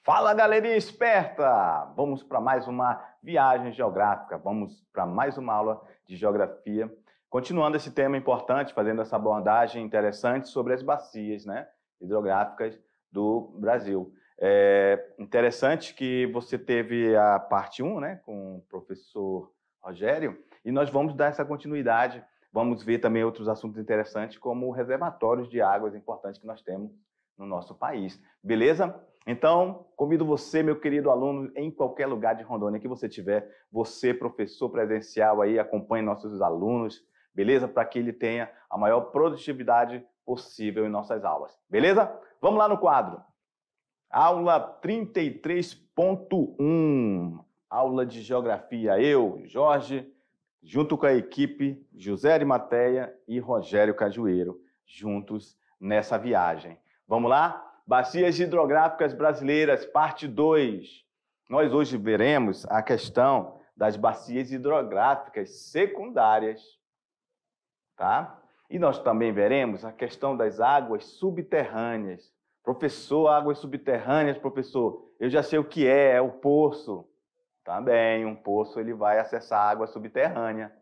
Fala, galerinha esperta! Vamos para mais uma viagem geográfica, vamos para mais uma aula de geografia. Continuando esse tema importante, fazendo essa abordagem interessante sobre as bacias, hidrográficas do Brasil. É interessante que você teve a parte 1, com o professor Rogério, e nós vamos dar essa continuidade. Vamos ver também outros assuntos interessantes, como reservatórios de águas importantes que nós temos no nosso país. Beleza? Então, convido você, meu querido aluno, em qualquer lugar de Rondônia que você tiver, você, professor presencial aí, acompanhe nossos alunos, beleza? Para que ele tenha a maior produtividade possível em nossas aulas. Beleza? Vamos lá no quadro. Aula 33.1, aula de geografia. Eu, Jorge, junto com a equipe José Arimateia e Rogério Cajueiro, juntos nessa viagem. Vamos lá? Bacias hidrográficas brasileiras, parte 2. Nós hoje veremos a questão das bacias hidrográficas secundárias, tá? E nós também veremos a questão das águas subterrâneas. Professor, águas subterrâneas, professor, eu já sei o que é o poço. Também, um poço ele vai acessar água subterrânea,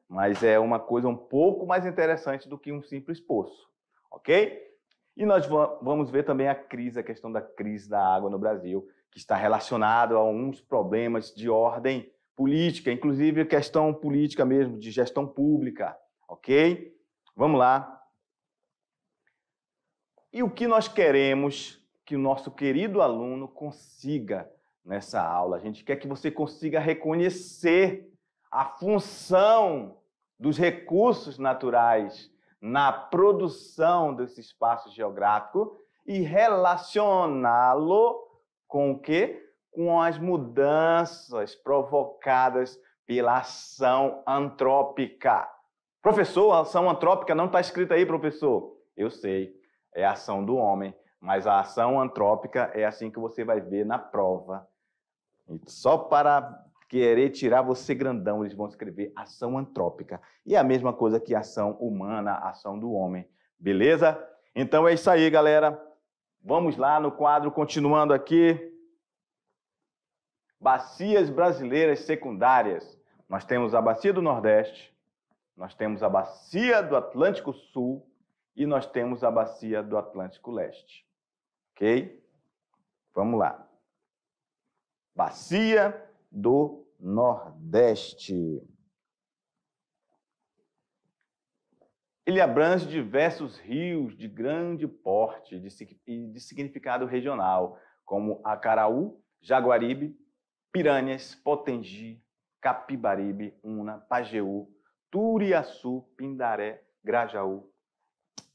mas é uma coisa um pouco mais interessante do que um simples poço, ok? E nós vamos ver também a questão da crise da água no Brasil, que está relacionado a alguns problemas de ordem política, inclusive questão política mesmo, de gestão pública, ok? Vamos lá. E o que nós queremos que o nosso querido aluno consiga nessa aula? A gente quer que você consiga reconhecer a função dos recursos naturais na produção desse espaço geográfico e relacioná-lo com o quê? Com as mudanças provocadas pela ação antrópica. Professor, a ação antrópica não está escrita aí, professor. Eu sei, é a ação do homem, mas a ação antrópica é assim que você vai ver na prova. E só para querer tirar você grandão, eles vão escrever ação antrópica. E é a mesma coisa que ação humana, ação do homem. Beleza? Então é isso aí, galera. Vamos lá no quadro, continuando aqui. Bacias brasileiras secundárias. Nós temos a Bacia do Nordeste, nós temos a Bacia do Atlântico Sul e nós temos a Bacia do Atlântico Leste. Ok? Vamos lá. Bacia do Nordeste. Ele abrange diversos rios de grande porte e de significado regional, como Acaraú, Jaguaribe, Piranhas, Potengi, Capibaribe, Una, Pajeú, Turiaçu, Pindaré, Grajaú,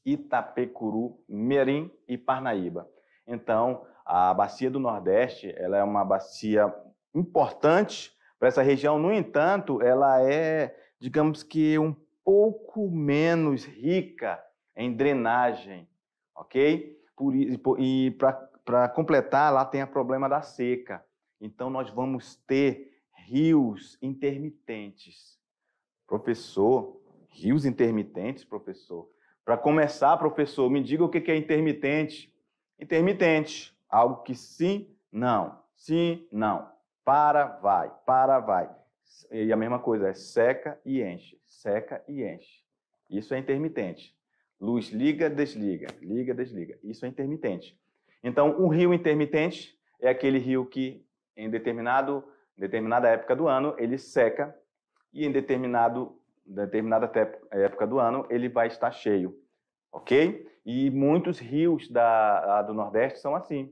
Itapecuru, Merim e Parnaíba. Então, a Bacia do Nordeste, ela é uma bacia importante para essa região. No entanto, ela é, digamos que, um pouco menos rica em drenagem, ok? E para completar, lá tem o problema da seca. Então, nós vamos ter rios intermitentes. Professor, rios intermitentes, professor? Para começar, professor, me diga o que é intermitente. Intermitente, algo que sim, não, para, vai, para, vai. E a mesma coisa, é seca e enche, seca e enche. Isso é intermitente. Luz liga, desliga, liga, desliga. Isso é intermitente. Então, um rio intermitente é aquele rio que, em determinada época do ano, ele seca e em determinada época do ano, ele vai estar cheio. Ok? E muitos rios do Nordeste são assim.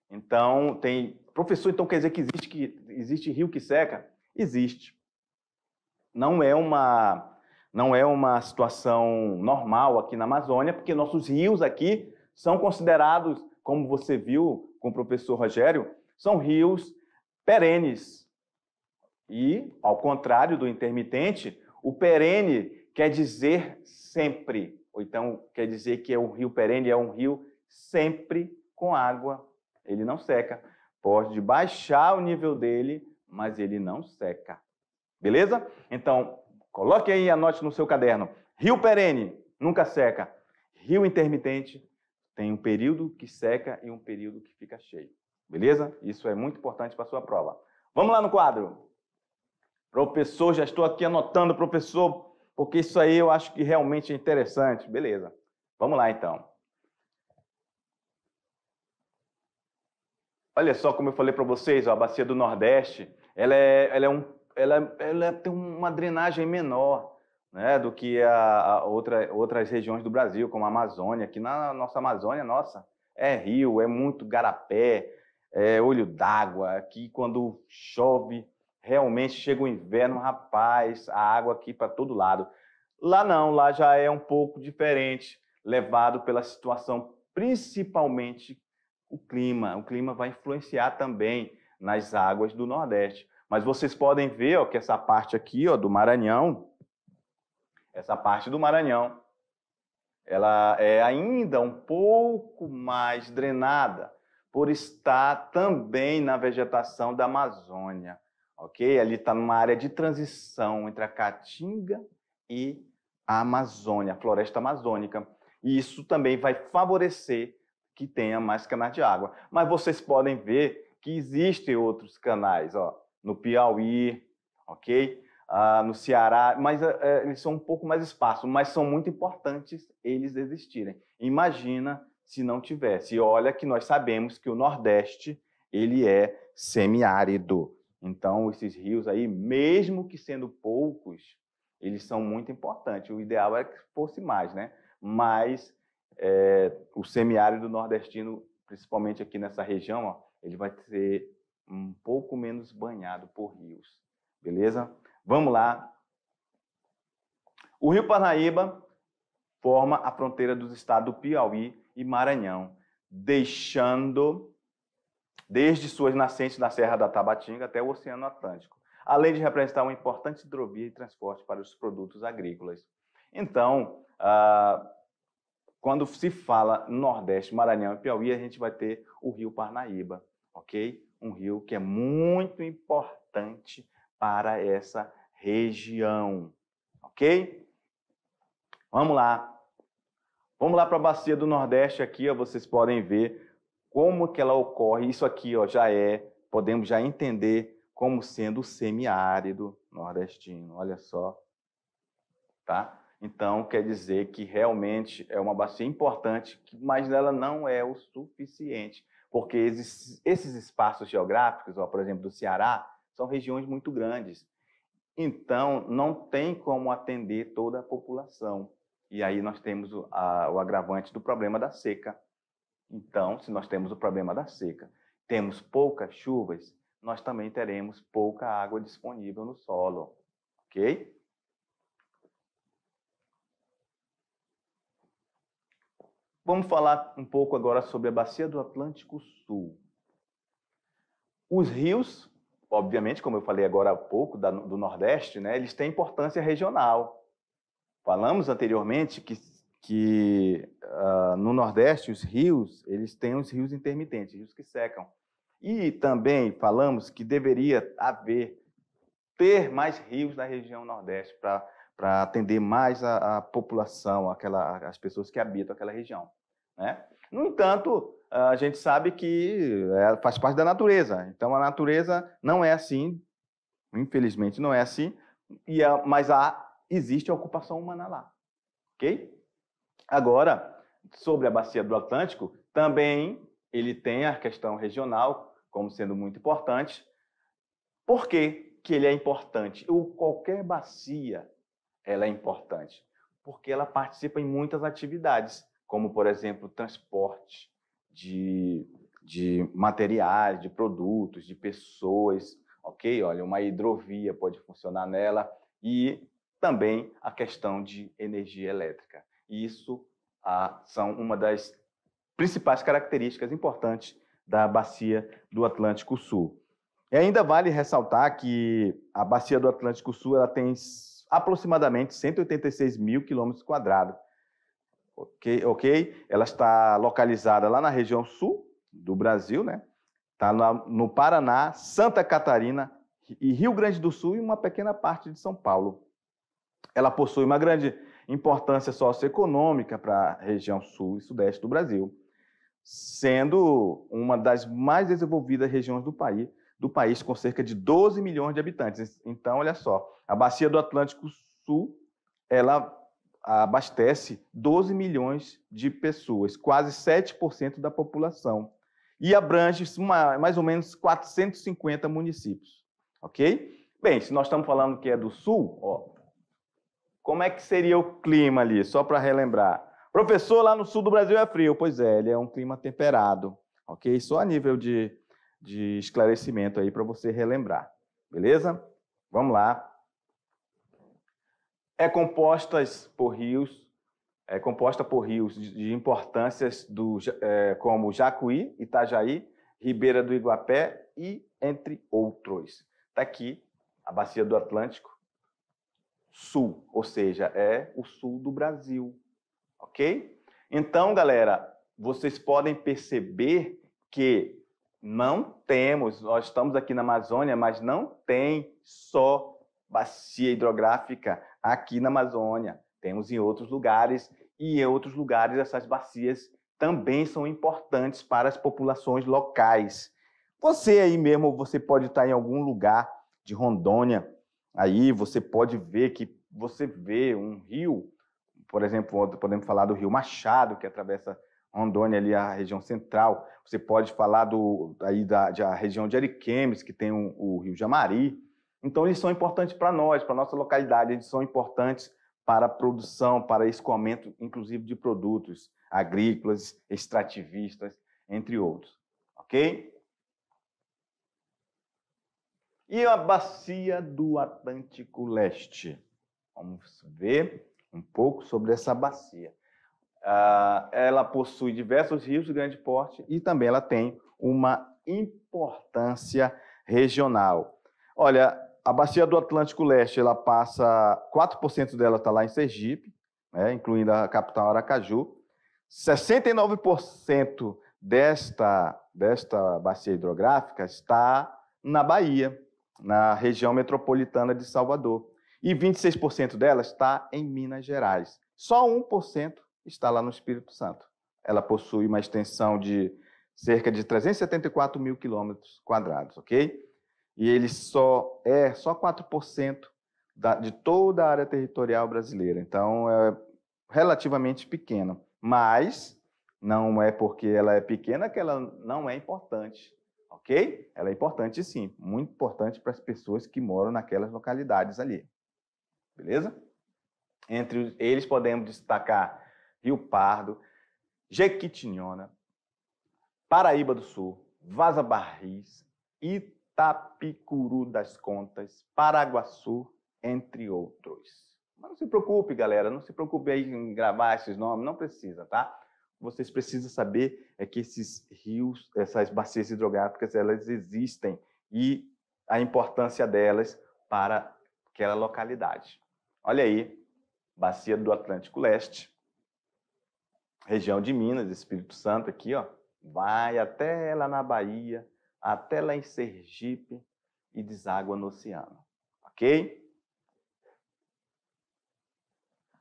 Então, professor, então quer dizer que existe rio que seca? Existe. Não é uma situação normal aqui na Amazônia, porque nossos rios aqui são considerados, como você viu com o professor Rogério, são rios perenes. E, ao contrário do intermitente, o perene quer dizer sempre. Ou então quer dizer que o rio perene é um rio sempre com água. Ele não seca. Pode baixar o nível dele, mas ele não seca. Beleza? Então, coloque aí e anote no seu caderno. Rio perene, nunca seca. Rio intermitente, tem um período que seca e um período que fica cheio. Beleza? Isso é muito importante para a sua prova. Vamos lá no quadro. Professor, já estou aqui anotando, professor, porque isso aí eu acho que realmente é interessante. Beleza. Vamos lá, então. Olha só como eu falei para vocês, ó, a Bacia do Nordeste, ela tem uma drenagem menor, né, do que outras regiões do Brasil, como a Amazônia. Aqui na nossa Amazônia, nossa, é rio, é muito garapé, é olho d'água. Aqui, quando chove, realmente chega o inverno, rapaz, a água aqui para todo lado. Lá não, lá já é um pouco diferente, levado pela situação, principalmente o clima. O clima vai influenciar também nas águas do Nordeste. Mas vocês podem ver, ó, que essa parte aqui, ó, do Maranhão, essa parte do Maranhão, ela é ainda um pouco mais drenada, por estar também na vegetação da Amazônia, ok? Ali está numa área de transição entre a Caatinga e a Amazônia, a floresta amazônica. E isso também vai favorecer que tenha mais canais de água. Mas vocês podem ver que existem outros canais, ó, no Piauí, ok? No Ceará, mas eles são um pouco mais esparsos, mas são muito importantes eles existirem. Imagina se não tivesse. E olha que nós sabemos que o Nordeste ele é semiárido. Então, esses rios aí, mesmo que sendo poucos, eles são muito importantes. O ideal é que fosse mais, né? Mas o semiárido nordestino, principalmente aqui nessa região, ó, ele vai ser um pouco menos banhado por rios. Beleza? Vamos lá. O Rio Parnaíba forma a fronteira dos estados do Piauí e Maranhão, deixando desde suas nascentes na Serra da Tabatinga até o Oceano Atlântico, além de representar uma importante hidrovia e transporte para os produtos agrícolas. Então, quando se fala Nordeste, Maranhão e Piauí, a gente vai ter o Rio Parnaíba, ok? Um rio que é muito importante para essa região, ok? Vamos lá. Vamos lá para a Bacia do Nordeste aqui, ó, vocês podem ver como que ela ocorre. Isso aqui, ó, podemos já entender como sendo o semiárido nordestino. Olha só, tá? Então, quer dizer que realmente é uma bacia importante, mas ela não é o suficiente, porque esses espaços geográficos, ó, por exemplo, do Ceará, são regiões muito grandes. Então, não tem como atender toda a população. E aí nós temos o agravante do problema da seca. Então, se nós temos o problema da seca, temos poucas chuvas, nós também teremos pouca água disponível no solo, ok? Vamos falar um pouco agora sobre a Bacia do Atlântico Sul. Os rios, obviamente, como eu falei agora há pouco, do Nordeste, né, eles têm importância regional. Falamos anteriormente que no Nordeste os rios, eles têm os rios intermitentes, rios que secam. E também falamos que deveria ter mais rios na região Nordeste para atender mais a população, as pessoas que habitam aquela região, né? No entanto, a gente sabe que faz parte da natureza. Então, a natureza não é assim, infelizmente não é assim, mas existe a ocupação humana lá, ok? Agora, sobre a Bacia do Atlântico, também ele tem a questão regional como sendo muito importante. Por que ele é importante? Qualquer bacia ela é importante, porque ela participa em muitas atividades, como, por exemplo, transporte de materiais, de produtos, de pessoas, ok? Olha, uma hidrovia pode funcionar nela, e também a questão de energia elétrica. Isso são uma das principais características importantes da Bacia do Atlântico Sul. E ainda vale ressaltar que a Bacia do Atlântico Sul ela tem aproximadamente 186 mil quilômetros quadrados. Ok? Ela está localizada lá na região sul do Brasil, né? Está no Paraná, Santa Catarina e Rio Grande do Sul e uma pequena parte de São Paulo. Ela possui uma grande importância socioeconômica para a região sul e sudeste do Brasil. sendo uma das mais desenvolvidas regiões do país com cerca de 12 milhões de habitantes. Então, olha só, a Bacia do Atlântico Sul, ela abastece 12 milhões de pessoas, quase 7% da população, e abrange mais ou menos 450 municípios, ok? Bem, se nós estamos falando que é do sul, ó, como é que seria o clima ali, só para relembrar? Professor, lá no sul do Brasil é frio. Pois é, ele é um clima temperado, ok? Só a nível de esclarecimento aí para você relembrar, beleza? Vamos lá. É composta por rios de importâncias como Jacuí, Itajaí, Ribeira do Iguapé e entre outros. Está aqui a Bacia do Atlântico Sul, ou seja, é o sul do Brasil. Ok? Então, galera, vocês podem perceber que nós estamos aqui na Amazônia, mas não tem só bacia hidrográfica aqui na Amazônia. Temos em outros lugares, e em outros lugares essas bacias também são importantes para as populações locais. Você aí mesmo, você pode estar em algum lugar de Rondônia, aí você pode ver que você vê um rio. Por exemplo, podemos falar do Rio Machado, que atravessa Rondônia, ali a região central. Você pode falar da região de Ariquemes, que tem o Rio Jamari. Então, eles são importantes para nós, para a nossa localidade. Eles são importantes para a produção, para escoamento, inclusive, de produtos agrícolas, extrativistas, entre outros. Ok? E a Bacia do Atlântico Leste? Vamos ver um pouco sobre essa bacia. Ela possui diversos rios de grande porte e também ela tem uma importância regional. Olha, a Bacia do Atlântico Leste, ela passa, 4% dela está lá em Sergipe, né, incluindo a capital Aracaju. 69% desta bacia hidrográfica está na Bahia, na região metropolitana de Salvador. E 26% dela está em Minas Gerais. Só 1% está lá no Espírito Santo. Ela possui uma extensão de cerca de 374 mil quilômetros quadrados, ok? E ele só 4% de toda a área territorial brasileira. Então, é relativamente pequena. Mas não é porque ela é pequena que ela não é importante, ok? Ela é importante sim, muito importante para as pessoas que moram naquelas localidades ali. Beleza? Entre eles podemos destacar Rio Pardo, Jequitinhonha, Paraíba do Sul, Vaza Barris, Itapicuru das Contas, Paraguaçu, entre outros. Mas não se preocupe, galera, não se preocupe aí em gravar esses nomes, não precisa, tá? Vocês precisam saber é que esses rios, essas bacias hidrográficas, elas existem e a importância delas para aquela localidade. Olha aí, Bacia do Atlântico Leste, região de Minas, Espírito Santo aqui, ó, vai até lá na Bahia, até lá em Sergipe e deságua no oceano, ok?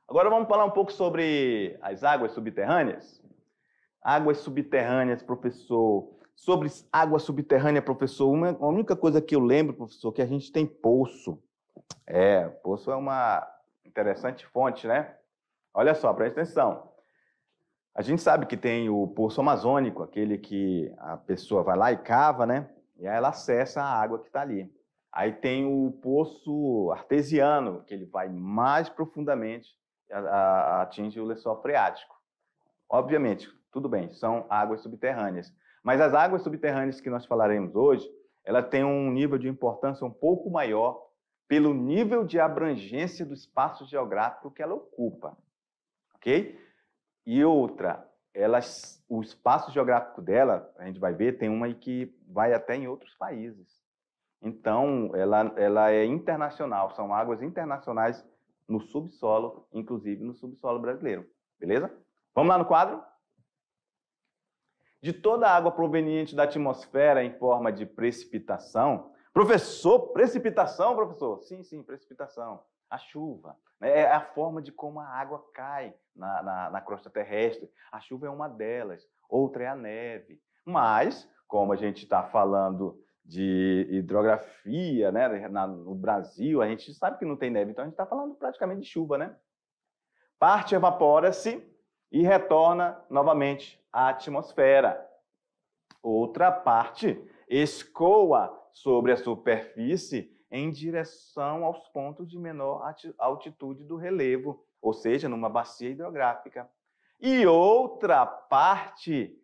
Agora vamos falar um pouco sobre as águas subterrâneas. Águas subterrâneas, professor. Sobre água subterrânea, professor, a única coisa que eu lembro, professor, que a gente tem poço. Poço é uma interessante fonte, né? Olha só, presta atenção. A gente sabe que tem o poço amazônico, aquele que a pessoa vai lá e cava, né? E aí ela acessa a água que está ali. Aí tem o poço artesiano, que ele vai mais profundamente, atinge o lençol freático. Obviamente, tudo bem, são águas subterrâneas. Mas as águas subterrâneas que nós falaremos hoje, ela tem um nível de importância um pouco maior pelo nível de abrangência do espaço geográfico que ela ocupa, ok? E outra, o espaço geográfico dela, a gente vai ver, tem uma que vai até em outros países. Então, ela é internacional, são águas internacionais no subsolo, inclusive no subsolo brasileiro, beleza? Vamos lá no quadro? De toda a água proveniente da atmosfera em forma de precipitação. Professor, precipitação, professor? Sim, precipitação. A chuva. É a forma de como a água cai na crosta terrestre. A chuva é uma delas. outra é a neve. Mas, como a gente está falando de hidrografia, né, no Brasil, a gente sabe que não tem neve, então a gente está falando praticamente de chuva, né? Parte evapora-se e retorna novamente à atmosfera. Outra parte escoa sobre a superfície em direção aos pontos de menor altitude do relevo, ou seja, numa bacia hidrográfica. E outra parte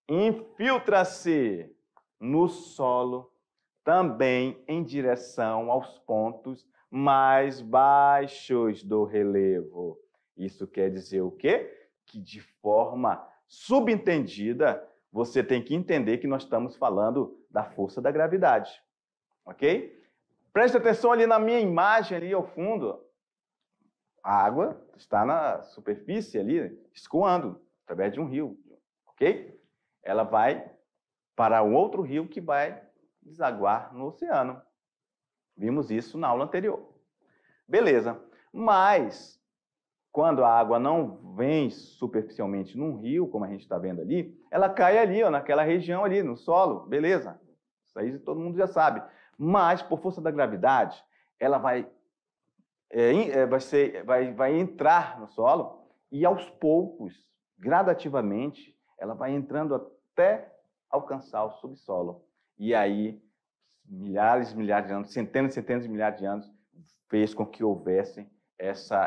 infiltra-se no solo, também em direção aos pontos mais baixos do relevo. Isso quer dizer o quê? Que de forma subentendida, você tem que entender que nós estamos falando da força da gravidade, ok? Preste atenção ali na minha imagem, ali ao fundo. A água está na superfície ali, escoando, através de um rio, ok? Ela vai para um outro rio que vai desaguar no oceano. Vimos isso na aula anterior. Beleza. Mas, quando a água não vem superficialmente num rio, como a gente está vendo ali, ela cai ali, ó, naquela região ali, no solo. Beleza. Isso aí todo mundo já sabe. Mas, por força da gravidade, ela vai entrar no solo e, aos poucos, gradativamente, ela vai entrando até alcançar o subsolo. E aí, milhares e milhares de anos, centenas e centenas de milhares de anos, fez com que houvesse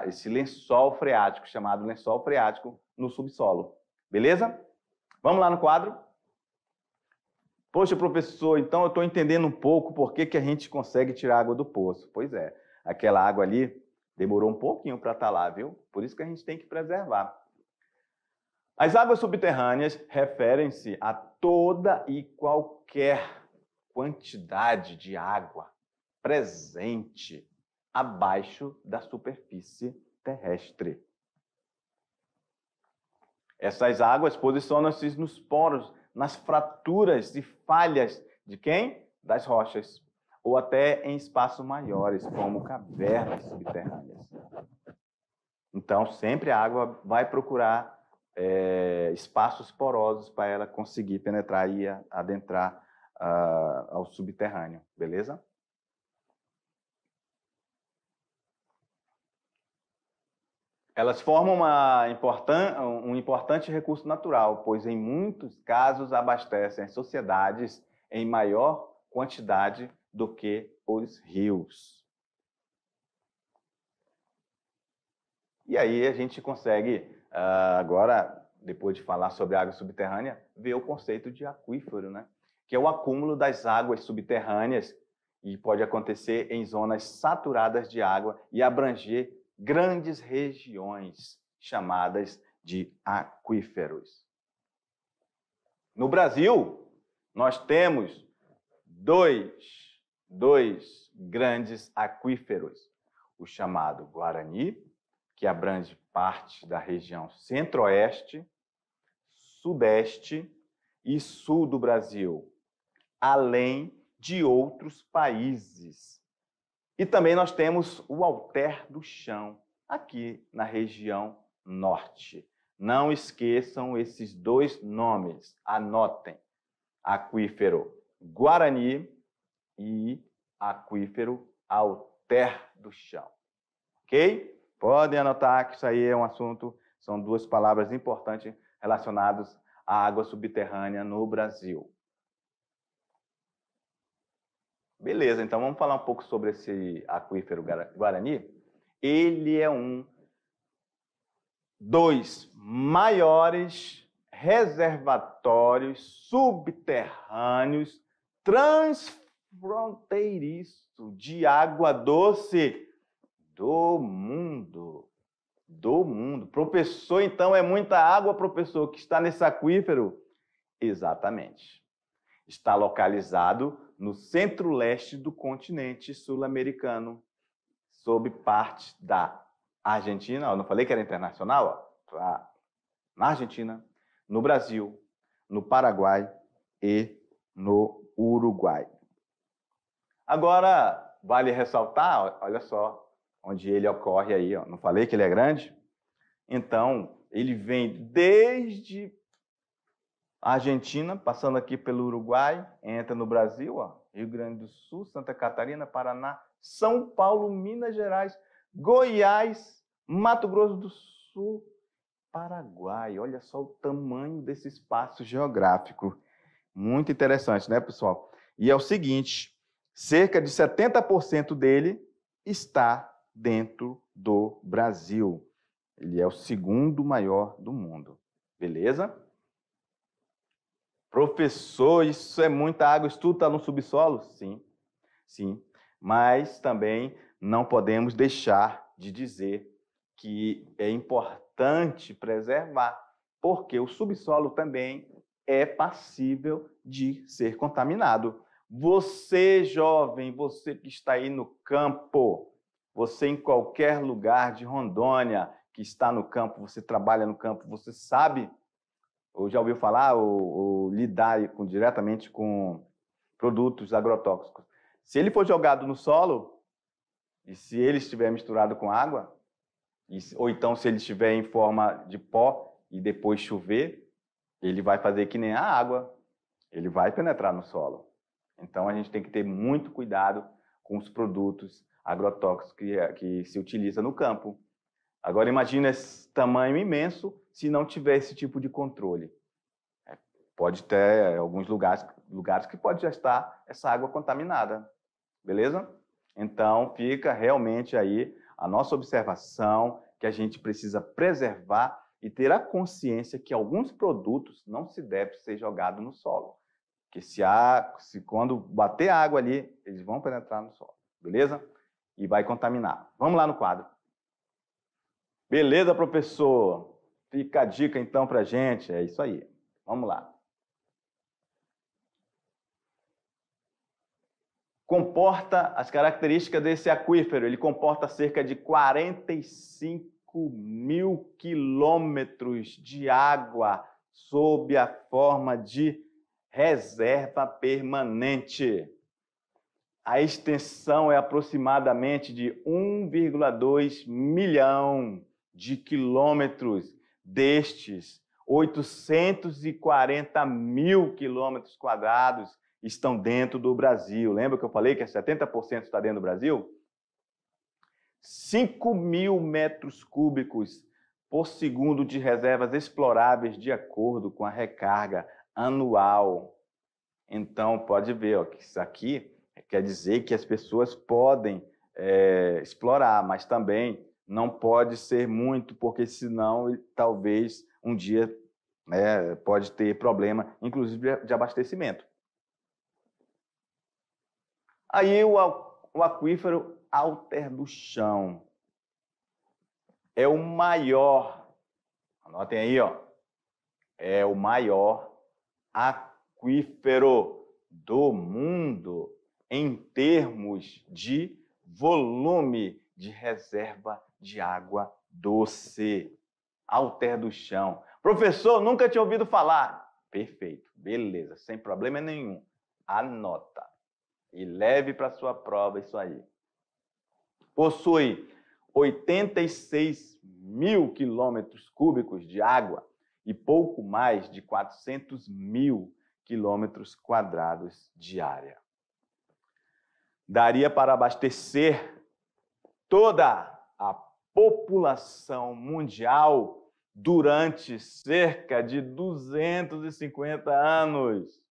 esse lençol freático, chamado lençol freático, no subsolo. Beleza? Vamos lá no quadro? Poxa, professor, então eu estou entendendo um pouco por que a gente consegue tirar água do poço. Pois é, aquela água ali demorou um pouquinho para estar lá, viu? Por isso que a gente tem que preservar. As águas subterrâneas referem-se a toda e qualquer quantidade de água presente abaixo da superfície terrestre. Essas águas posicionam-se nos poros, nas fraturas e falhas de quem? Das rochas, ou até em espaços maiores, como cavernas subterrâneas. Então, sempre a água vai procurar espaços porosos para ela conseguir penetrar e adentrar ao subterrâneo, beleza? Elas formam um importante recurso natural, pois em muitos casos abastecem as sociedades em maior quantidade do que os rios. E aí a gente consegue, agora, depois de falar sobre água subterrânea, ver o conceito de aquífero, né? Que é o acúmulo das águas subterrâneas e pode acontecer em zonas saturadas de água e abranger grandes regiões chamadas de aquíferos. No Brasil, nós temos dois grandes aquíferos. O chamado Guarani, que abrange parte da região centro-oeste, sudeste e sul do Brasil, além de outros países. E também nós temos o Alter do Chão, aqui na região norte. Não esqueçam esses dois nomes, anotem. Aquífero Guarani e aquífero Alter do Chão. Ok? Podem anotar que isso aí é um assunto, são duas palavras importantes relacionadas à água subterrânea no Brasil. Beleza, então vamos falar um pouco sobre esse aquífero Guarani. Ele é um dos maiores reservatórios subterrâneos transfronteiriços de água doce do mundo. Do mundo. Professor, então é muita água, professor, que está nesse aquífero? Exatamente. Está localizado no centro-leste do continente sul-americano, sob parte da Argentina. Eu não falei que era internacional? Na Argentina, no Brasil, no Paraguai e no Uruguai. Agora, vale ressaltar, olha só, onde ele ocorre aí. Ó. Não falei que ele é grande? Então, ele vem desde A Argentina, passando aqui pelo Uruguai, entra no Brasil, ó, Rio Grande do Sul, Santa Catarina, Paraná, São Paulo, Minas Gerais, Goiás, Mato Grosso do Sul, Paraguai. Olha só o tamanho desse espaço geográfico. Muito interessante, né, pessoal? E é o seguinte, cerca de 70% dele está dentro do Brasil. Ele é o segundo maior do mundo. Beleza? Professor, isso é muita água, isso tudo está no subsolo? Sim, sim. Mas também não podemos deixar de dizer que é importante preservar, porque o subsolo também é passível de ser contaminado. Você, jovem, você que está aí no campo, você em qualquer lugar de Rondônia que está no campo, você trabalha no campo, você sabe ou já ouviu falar, ou lidar diretamente com produtos agrotóxicos. Se ele for jogado no solo, e se ele estiver misturado com água, ou então se ele estiver em forma de pó e depois chover, ele vai fazer que nem a água, ele vai penetrar no solo. Então a gente tem que ter muito cuidado com os produtos agrotóxicos que se utiliza no campo. Agora imagina esse tamanho imenso se não tiver esse tipo de controle. Pode ter alguns lugares que pode já estar essa água contaminada, beleza? Então fica realmente aí a nossa observação que a gente precisa preservar e ter a consciência que alguns produtos não se deve ser jogado no solo. Porque se quando bater água ali, eles vão penetrar no solo, beleza? E vai contaminar. Vamos lá no quadro. Beleza, professor? Fica a dica então pra gente, é isso aí. Vamos lá. Comporta as características desse aquífero. Ele comporta cerca de 45 mil quilômetros de água sob a forma de reserva permanente. A extensão é aproximadamente de 1,2 milhão de quilômetros. Destes, 840 mil quilômetros quadrados estão dentro do Brasil. Lembra que eu falei que 70% está dentro do Brasil? 5 mil metros cúbicos por segundo de reservas exploráveis de acordo com a recarga anual. Então, pode ver ó, que isso aqui quer dizer que as pessoas podem explorar, mas também não pode ser muito, porque senão talvez um dia pode ter problema, inclusive de abastecimento. Aí o aquífero Alter do Chão é o maior, anotem aí, ó, é o maior aquífero do mundo em termos de volume de reserva de água doce. Alter do Chão. Professor, nunca tinha ouvido falar. Perfeito, beleza, sem problema nenhum. Anota e leve para sua prova isso aí. Possui 86 mil quilômetros cúbicos de água e pouco mais de 400 mil quilômetros quadrados de área. Daria para abastecer toda a população mundial durante cerca de 250 anos.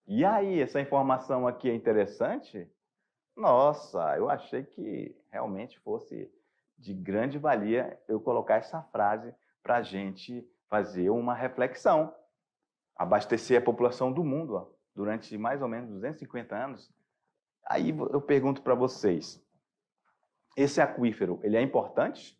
E aí, essa informação aqui é interessante? Nossa, eu achei que realmente fosse de grande valia eu colocar essa frase para a gente fazer uma reflexão. Abastecer a população do mundo ó, durante mais ou menos 250 anos. Aí eu pergunto para vocês, esse aquífero, ele é importante?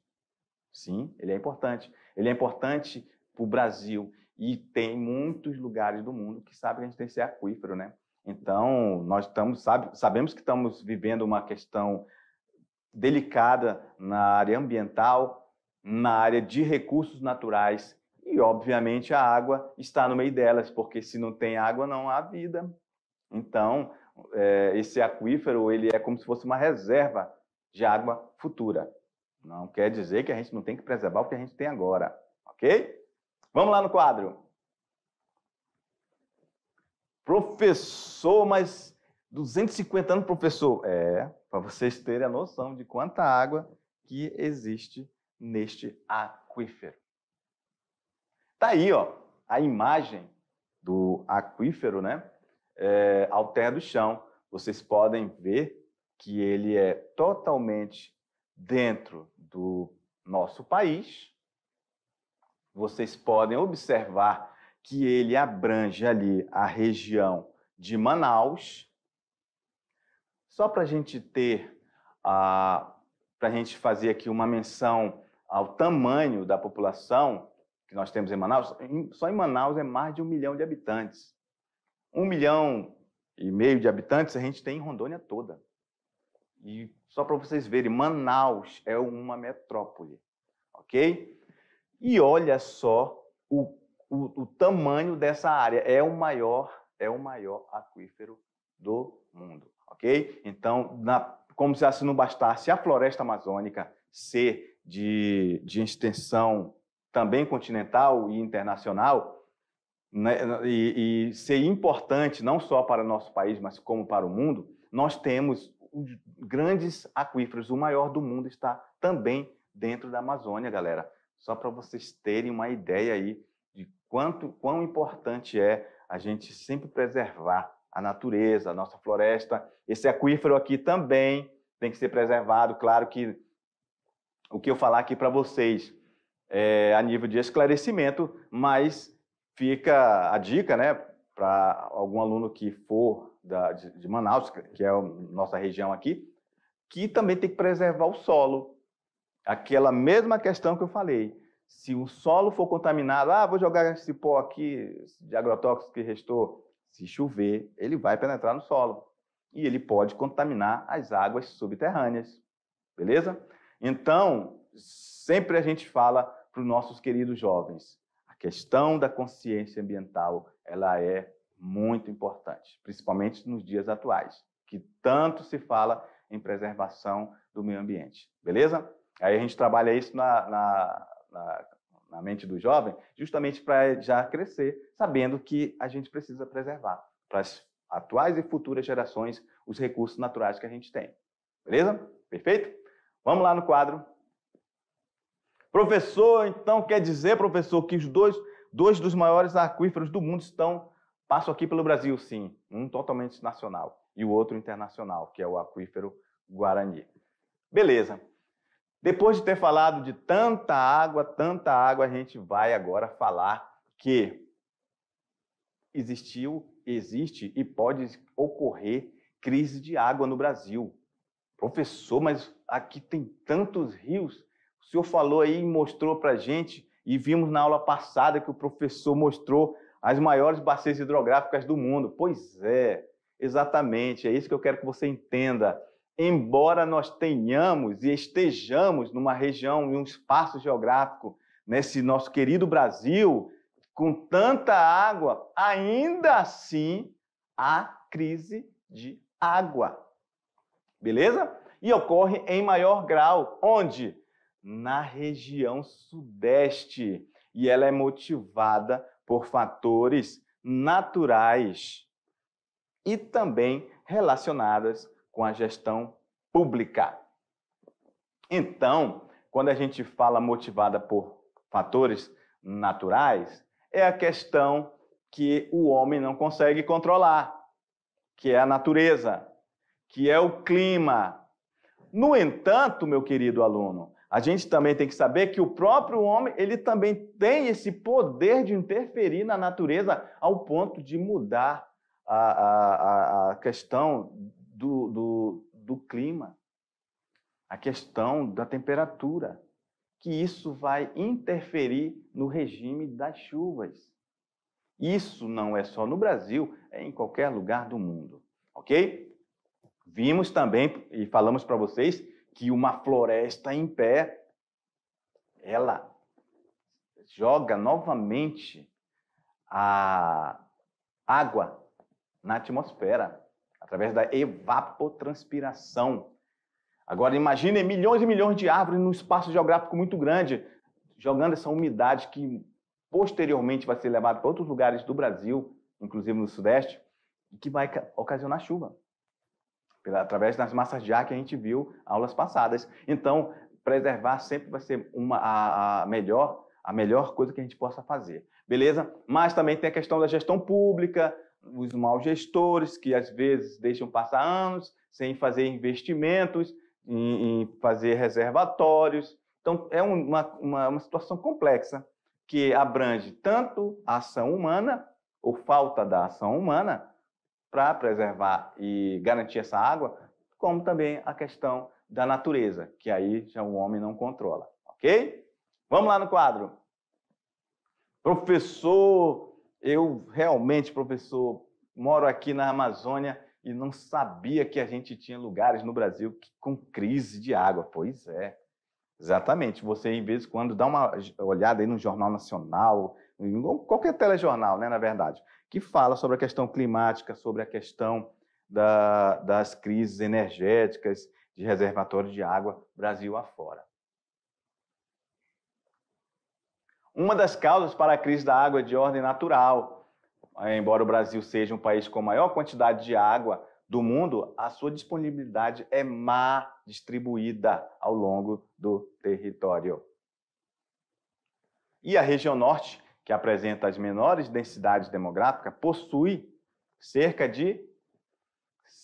Sim, ele é importante. Ele é importante para o Brasil e tem muitos lugares do mundo que sabem que a gente tem esse aquífero, né? Então, nós sabemos que estamos vivendo uma questão delicada na área ambiental, na área de recursos naturais e, obviamente, a água está no meio delas, porque se não tem água, não há vida. Então, esse aquífero ele é como se fosse uma reserva de água futura. Não quer dizer que a gente não tem que preservar o que a gente tem agora, ok? Vamos lá no quadro. Professor, mas 250 anos, professor. Para vocês terem a noção de quanta água que existe neste aquífero. Tá aí, ó, a imagem do aquífero, né? Ao terra do chão. Vocês podem ver que ele é totalmente dentro do nosso país. Vocês podem observar que ele abrange ali a região de Manaus. Só para a gente ter, para a gente fazer aqui uma menção ao tamanho da população que nós temos em Manaus, só em Manaus é mais de 1 milhão de habitantes. 1,5 milhão de habitantes a gente tem em Rondônia toda. E só para vocês verem, Manaus é uma metrópole, ok? E olha só o tamanho dessa área. É o maior aquífero do mundo, ok? Então, como se assim não bastasse a floresta amazônica ser de extensão também continental e internacional, né, e ser importante não só para o nosso país, mas como para o mundo, nós temos grandes aquíferos. O maior do mundo está também dentro da Amazônia, galera. Só para vocês terem uma ideia aí de quão importante é a gente sempre preservar a natureza, a nossa floresta. Esse aquífero aqui também tem que ser preservado. Claro que o que eu falar aqui para vocês é a nível de esclarecimento, mas fica a dica, né, para algum aluno que for de Manaus, que é a nossa região aqui, que também tem que preservar o solo. Aquela mesma questão que eu falei. Se o solo for contaminado, vou jogar esse pó aqui de agrotóxico que restou. Se chover, ele vai penetrar no solo. E ele pode contaminar as águas subterrâneas. Beleza? Então, sempre a gente fala para os nossos queridos jovens, a questão da consciência ambiental, ela é muito importante, principalmente nos dias atuais, que tanto se fala em preservação do meio ambiente. Beleza? Aí a gente trabalha isso na mente do jovem, justamente para já crescer, sabendo que a gente precisa preservar para as atuais e futuras gerações os recursos naturais que a gente tem. Beleza? Perfeito? Vamos lá no quadro. Professor, então quer dizer, professor, que os dois dos maiores aquíferos do mundo passam aqui pelo Brasil, sim. Um totalmente nacional e o outro internacional, que é o aquífero Guarani. Beleza. Depois de ter falado de tanta água, a gente vai agora falar que existe e pode ocorrer crise de água no Brasil. Professor, mas aqui tem tantos rios. O senhor falou aí e mostrou para a gente, e vimos na aula passada que o professor mostrou as maiores bacias hidrográficas do mundo. Pois é, exatamente, é isso que eu quero que você entenda. Embora nós tenhamos e estejamos numa região, em um espaço geográfico, nesse nosso querido Brasil, com tanta água, ainda assim há crise de água. Beleza? E ocorre em maior grau. Onde? Na região sudeste. E ela é motivada por fatores naturais e também relacionadas com a gestão pública. Então, quando a gente fala motivada por fatores naturais, é a questão que o homem não consegue controlar, que é a natureza, que é o clima. No entanto, meu querido aluno, a gente também tem que saber que o próprio homem, ele também tem esse poder de interferir na natureza ao ponto de mudar a questão do clima, a questão da temperatura, que isso vai interferir no regime das chuvas. Isso não é só no Brasil, é em qualquer lugar do mundo, ok? Vimos também e falamos para vocês que uma floresta em pé, ela joga novamente a água na atmosfera, através da evapotranspiração. Agora, imagine milhões e milhões de árvores num espaço geográfico muito grande, jogando essa umidade que posteriormente vai ser levada para outros lugares do Brasil, inclusive no Sudeste, e que vai ocasionar chuva, através das massas de ar que a gente viu em aulas passadas. Então, preservar sempre vai ser a melhor coisa que a gente possa fazer, beleza? Mas também tem a questão da gestão pública, os maus gestores que às vezes deixam passar anos sem fazer investimentos, em fazer reservatórios. Então, é uma situação complexa que abrange tanto a ação humana ou falta da ação humana para preservar e garantir essa água, como também a questão da natureza, que aí já o homem não controla, ok? Vamos lá no quadro. Professor, eu realmente, professor, moro aqui na Amazônia e não sabia que a gente tinha lugares no Brasil com crise de água. Pois é, exatamente. Você, em vez de quando, dá uma olhada aí no Jornal Nacional, em qualquer telejornal, né, na verdade, que fala sobre a questão climática, sobre a questão das crises energéticas, de reservatórios de água, Brasil afora. Uma das causas para a crise da água é de ordem natural. Embora o Brasil seja um país com maior quantidade de água do mundo, a sua disponibilidade é má distribuída ao longo do território. E a região norte, que apresenta as menores densidades demográficas, possui cerca de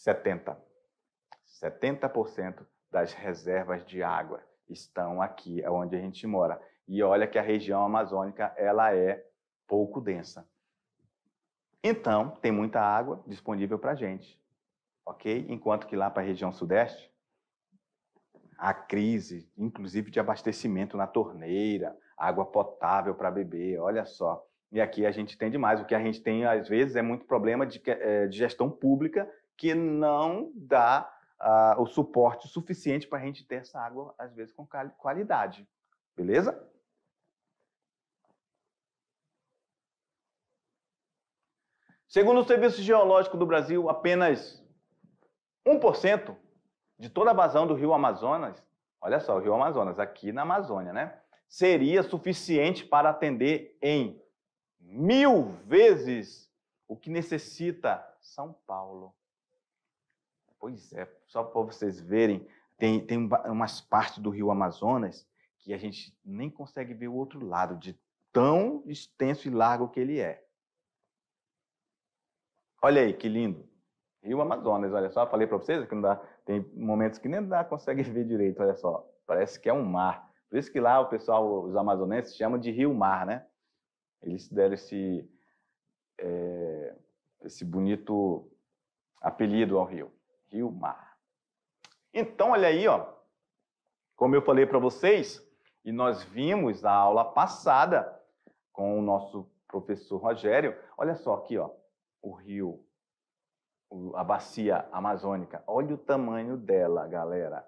70% das reservas de água estão aqui, onde a gente mora. E olha que a região amazônica ela é pouco densa. Então, tem muita água disponível para a gente, ok? Enquanto que lá para a região sudeste, a crise, inclusive de abastecimento na torneira, água potável para beber, olha só. E aqui a gente tem demais. O que a gente tem, às vezes, é muito problema de gestão pública que não dá o suporte suficiente para a gente ter essa água, às vezes, com qualidade. Beleza? Segundo o Serviço Geológico do Brasil, apenas 1% de toda a vazão do rio Amazonas, olha só, o rio Amazonas, aqui na Amazônia, né? Seria suficiente para atender em 1000 vezes o que necessita São Paulo. Pois é, só para vocês verem, tem umas partes do rio Amazonas que a gente nem consegue ver o outro lado, de tão extenso e largo que ele é. Olha aí, que lindo. Rio Amazonas, olha só, falei para vocês que não dá, tem momentos que nem consegue ver direito, olha só. Parece que é um mar. Por isso que lá o pessoal, os amazonenses, chamam de rio-mar, né? Eles deram esse bonito apelido ao rio, rio-mar. Então, olha aí, ó, como eu falei para vocês, e nós vimos na aula passada com o nosso professor Rogério, olha só aqui, ó, o rio, a bacia amazônica. Olha o tamanho dela, galera.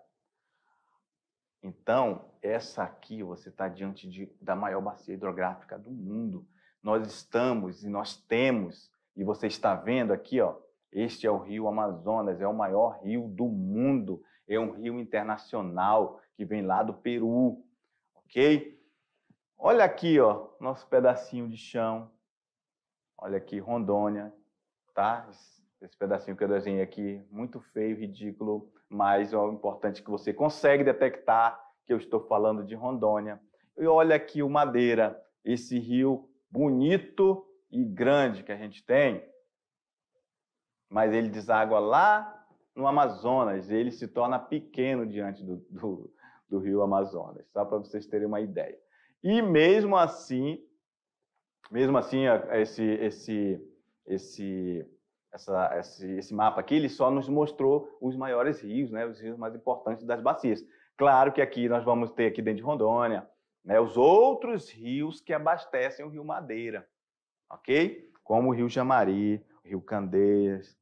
Então, essa aqui, você está diante da maior bacia hidrográfica do mundo. Nós estamos e nós temos, e você está vendo aqui, ó, este é o rio Amazonas, é o maior rio do mundo, é um rio internacional que vem lá do Peru, ok? Olha aqui, ó, nosso pedacinho de chão. Olha aqui, Rondônia, tá? Esse pedacinho que eu desenhei aqui, muito feio, ridículo, mas é o importante que você consegue detectar que eu estou falando de Rondônia. E olha aqui o Madeira, esse rio bonito e grande que a gente tem, mas ele deságua lá no Amazonas, ele se torna pequeno diante do rio Amazonas, só para vocês terem uma ideia. E mesmo assim esse mapa aqui, ele só nos mostrou os maiores rios, né, os rios mais importantes das bacias. Claro que aqui nós vamos ter aqui dentro de Rondônia, né, os outros rios que abastecem o rio Madeira, ok? Como o rio Jamari, o rio Candeias,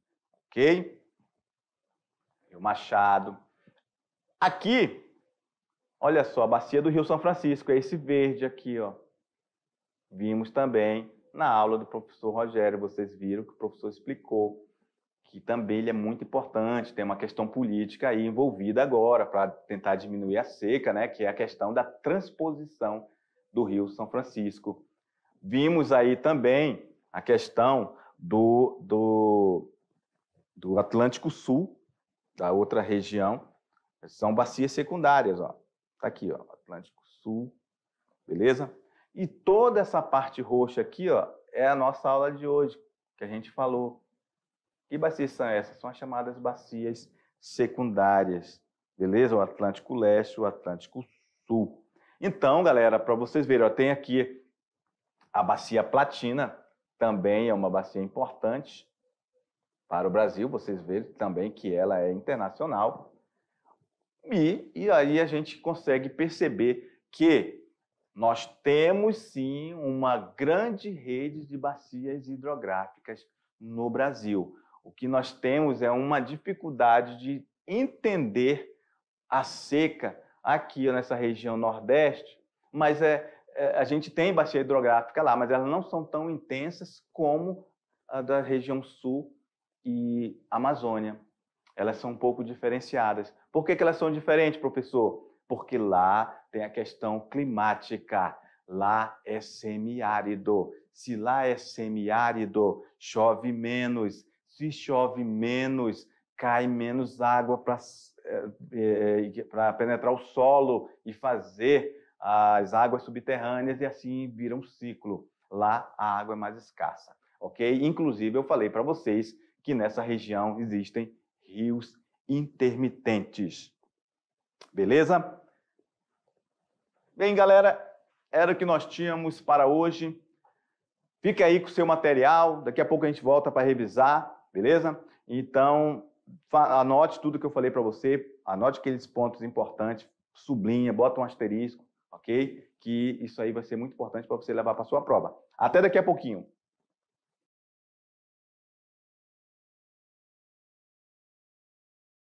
ok? Rio Machado. Aqui, olha só, a bacia do Rio São Francisco, é esse verde aqui, ó. Vimos também na aula do professor Rogério, vocês viram que o professor explicou que também ele é muito importante, tem uma questão política aí envolvida agora para tentar diminuir a seca, né, que é a questão da transposição do Rio São Francisco. Vimos aí também a questão do Atlântico Sul, da outra região, são bacias secundárias, ó. Tá aqui, ó, Atlântico Sul, beleza? E toda essa parte roxa aqui, ó, é a nossa aula de hoje, que a gente falou. Que bacias são essas? São as chamadas bacias secundárias, beleza? O Atlântico Leste, o Atlântico Sul. Então, galera, para vocês verem, ó, tem aqui a bacia Platina, também é uma bacia importante para o Brasil, vocês verem também que ela é internacional. E aí a gente consegue perceber que nós temos sim uma grande rede de bacias hidrográficas no Brasil. O que nós temos é uma dificuldade de entender a seca aqui nessa região Nordeste, mas a gente tem bacia hidrográfica lá, mas elas não são tão intensas como a da região Sul e Amazônia. Elas são um pouco diferenciadas. Por que elas são diferentes, professor? Porque lá tem a questão climática. Lá é semiárido. Se lá é semiárido, chove menos. Se chove menos, cai menos água para penetrar o solo e fazer as águas subterrâneas, e assim vira um ciclo. Lá a água é mais escassa, ok? Inclusive, eu falei para vocês que nessa região existem rios intermitentes. Beleza? Bem, galera, era o que nós tínhamos para hoje. Fique aí com o seu material, daqui a pouco a gente volta para revisar, beleza? Então, anote tudo que eu falei para você, anote aqueles pontos importantes, sublinha, bota um asterisco, ok? Que isso aí vai ser muito importante para você levar para a sua prova. Até daqui a pouquinho.